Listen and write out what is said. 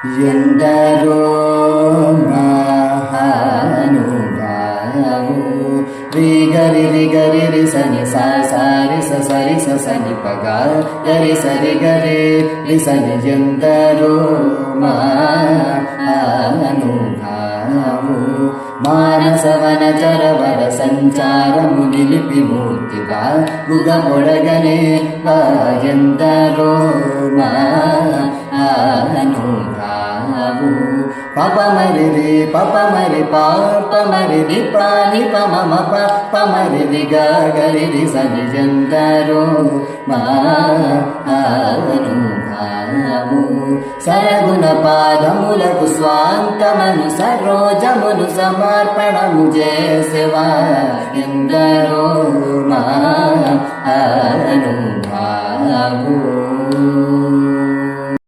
ఎందరో మహానుభావు రిగరి రిగరి రి సని సా సారి స సరి స సని పగ గరి సరి గరి రి సని ఎందరో మహానుభావు మానసవన చరవర సంచారము నిలిపి మూర్తిగా గుగబొడగనే ఎందరో మహానుభావు పపమరిది పపమరి పాపమరిది పాని పమమ పమరిది గరిది సని ఎందరో మహానుభావు సరగుణ పాదములకు స్వాంతమను సరోజమును సమర్పణము చేసేవా ఎందరో మహానుభావు.